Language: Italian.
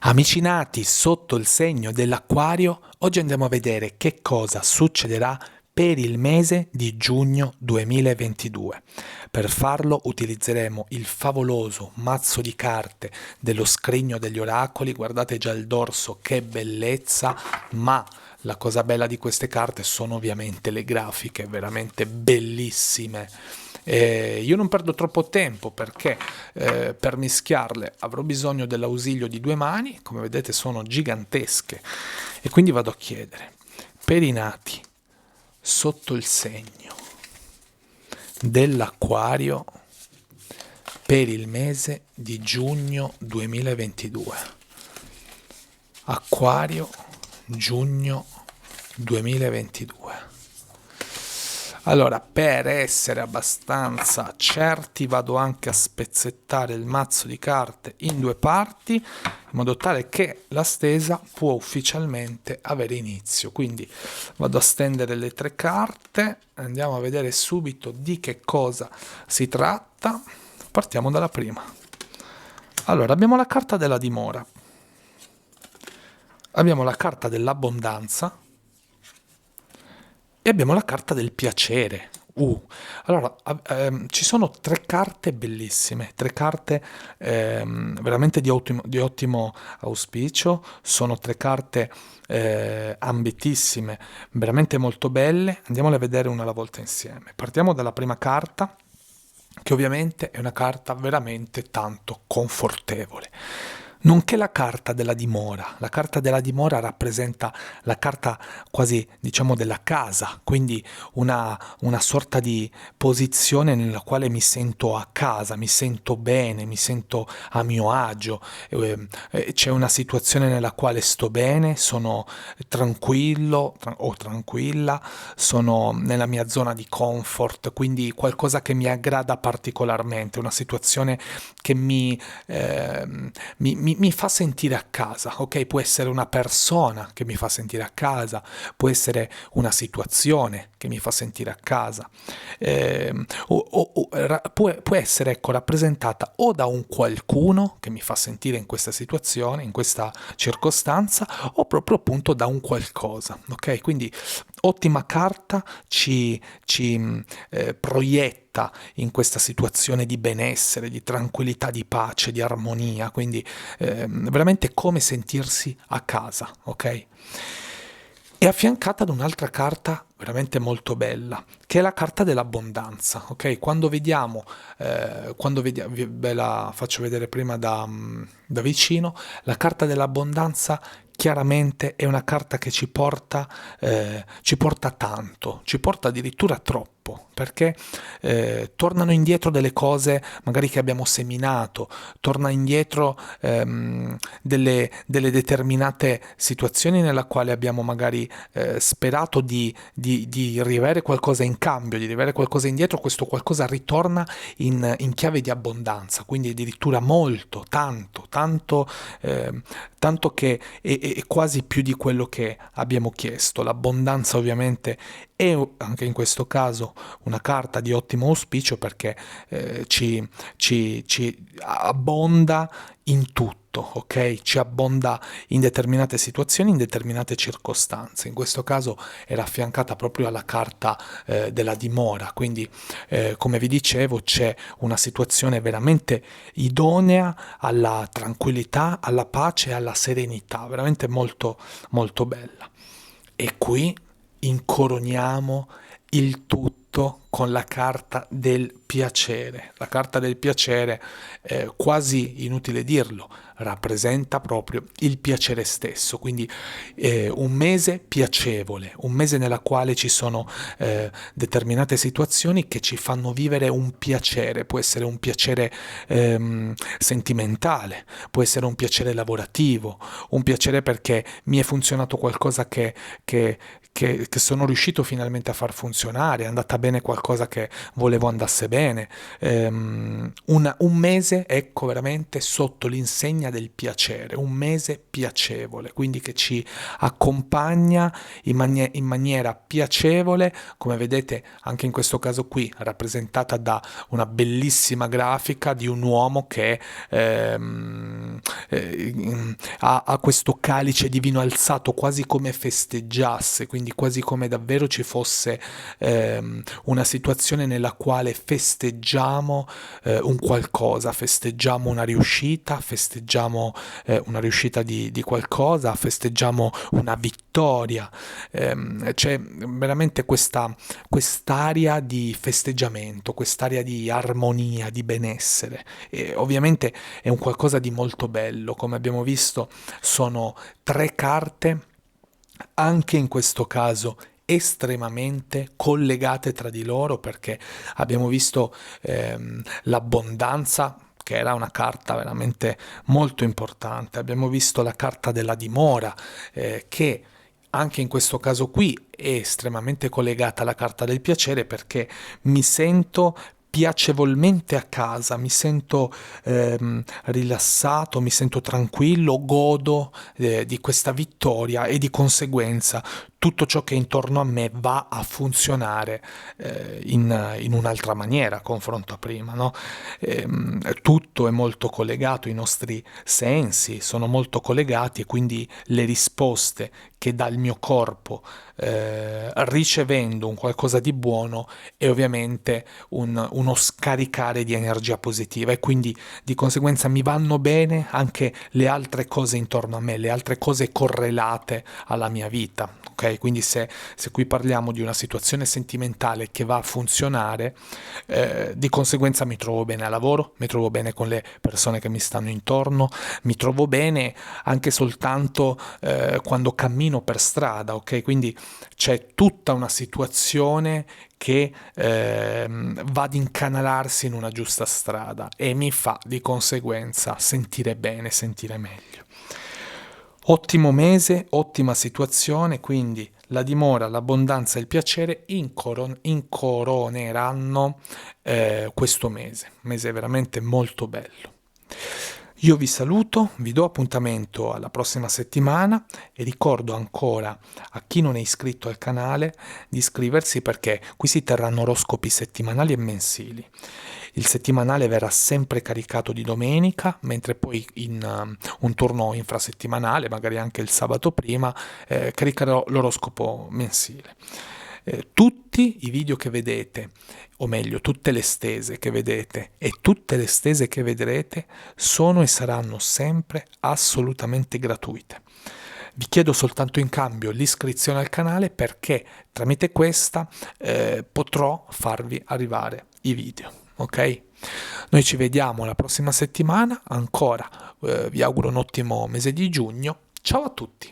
Amici nati sotto il segno dell'Acquario, oggi andiamo a vedere che cosa succederà per il mese di giugno 2022. Per farlo utilizzeremo il favoloso mazzo di carte dello Scrigno degli Oracoli. Guardate già il dorso, che bellezza, ma la cosa bella di queste carte sono ovviamente le grafiche, veramente bellissime. Io non perdo troppo tempo perché per mischiarle avrò bisogno dell'ausilio di due mani, come vedete sono gigantesche, e quindi vado a chiedere per i nati sotto il segno dell'Acquario per il mese di giugno 2022. Acquario, giugno 2022. Allora, per essere abbastanza certi, vado anche a spezzettare il mazzo di carte in due parti, in modo tale che la stesa può ufficialmente avere inizio. Quindi vado a stendere le tre carte, andiamo a vedere subito di che cosa si tratta. Partiamo dalla prima. Allora, abbiamo la carta della dimora, abbiamo la carta dell'abbondanza, e abbiamo la carta del piacere. Allora, ci sono tre carte bellissime, tre carte veramente di ottimo auspicio, sono tre carte ambitissime, veramente molto belle. Andiamole a vedere una alla volta insieme. Partiamo dalla prima carta, che ovviamente è una carta veramente tanto confortevole, nonché la carta della dimora. La carta della dimora rappresenta la carta quasi, diciamo, della casa, quindi una sorta di posizione nella quale mi sento a casa, mi sento bene, mi sento a mio agio, c'è una situazione nella quale sto bene, sono tranquillo o tranquilla, sono nella mia zona di comfort, quindi qualcosa che mi aggrada particolarmente, una situazione che mi fa sentire a casa, ok? Può essere una persona che mi fa sentire a casa, può essere una situazione che mi fa sentire a casa, può essere, ecco, rappresentata o da un qualcuno che mi fa sentire in questa situazione, in questa circostanza, o proprio appunto da un qualcosa, ok? Quindi ottima carta, ci proietta in questa situazione di benessere, di tranquillità, di pace, di armonia, quindi veramente come sentirsi a casa, ok? È affiancata ad un'altra carta veramente molto bella, che è la carta dell'abbondanza, ok? Ve la faccio vedere prima da vicino, la carta dell'abbondanza chiaramente è una carta che ci porta tanto, ci porta addirittura troppo, perché tornano indietro delle cose magari che abbiamo seminato, torna indietro delle determinate situazioni nella quale abbiamo magari sperato di rivere qualcosa in cambio, di rivere qualcosa indietro. Questo qualcosa ritorna in chiave di abbondanza, quindi addirittura molto, tanto che è quasi più di quello che abbiamo chiesto. L'abbondanza ovviamente è anche in questo caso una carta di ottimo auspicio, perché ci abbonda in tutto. Ok, ci abbonda in determinate situazioni, in determinate circostanze. In questo caso era affiancata proprio alla carta della dimora, quindi come vi dicevo c'è una situazione veramente idonea alla tranquillità, alla pace e alla serenità, veramente molto molto bella. E qui incoroniamo il tutto con la carta del piacere. La carta del piacere, quasi inutile dirlo, rappresenta proprio il piacere stesso, quindi un mese piacevole, un mese nella quale ci sono determinate situazioni che ci fanno vivere un piacere. Può essere un piacere sentimentale, può essere un piacere lavorativo, un piacere perché mi è funzionato qualcosa che sono riuscito finalmente a far funzionare, è andata bene qualcosa qualcosa che volevo andasse bene. Un mese, ecco, veramente sotto l'insegna del piacere, un mese piacevole, quindi che ci accompagna in maniera piacevole, come vedete anche in questo caso qui, rappresentata da una bellissima grafica di un uomo che ha questo calice di vino alzato quasi come festeggiasse, quindi quasi come davvero ci fosse una situazione nella quale festeggiamo un qualcosa, festeggiamo una riuscita di qualcosa, festeggiamo una vittoria. C'è veramente quest'aria di festeggiamento, quest'aria di armonia, di benessere. E ovviamente è un qualcosa di molto bello, come abbiamo visto sono tre carte, anche in questo caso estremamente collegate tra di loro, perché abbiamo visto l'abbondanza, che era una carta veramente molto importante, abbiamo visto la carta della dimora, che anche in questo caso qui è estremamente collegata alla carta del piacere, perché mi sento piacevolmente a casa, mi sento rilassato, mi sento tranquillo, godo di questa vittoria e di conseguenza tutto ciò che è intorno a me va a funzionare in un'altra maniera confronto a prima, no? Tutto è molto collegato, i nostri sensi sono molto collegati e quindi le risposte che dà il mio corpo ricevendo un qualcosa di buono è ovviamente uno scaricare di energia positiva, e quindi di conseguenza mi vanno bene anche le altre cose intorno a me, le altre cose correlate alla mia vita. Ok? Quindi se qui parliamo di una situazione sentimentale che va a funzionare, di conseguenza mi trovo bene al lavoro, mi trovo bene con le persone che mi stanno intorno, mi trovo bene anche soltanto quando cammino per strada, ok? Quindi c'è tutta una situazione che va ad incanalarsi in una giusta strada e mi fa di conseguenza sentire bene, sentire meglio. Ottimo mese, ottima situazione, quindi la dimora, l'abbondanza e il piacere incoroneranno questo mese veramente molto bello. Io vi saluto, vi do appuntamento alla prossima settimana e ricordo ancora a chi non è iscritto al canale di iscriversi, perché qui si terranno oroscopi settimanali e mensili. Il settimanale verrà sempre caricato di domenica, mentre poi in un turno infrasettimanale, magari anche il sabato prima, caricherò l'oroscopo mensile. Tutti i video che vedete, o meglio tutte le stese che vedete e tutte le stese che vedrete, sono e saranno sempre assolutamente gratuite. Vi chiedo soltanto in cambio l'iscrizione al canale, perché tramite questa potrò farvi arrivare i video, ok? Noi ci vediamo la prossima settimana, ancora vi auguro un ottimo mese di giugno, ciao a tutti!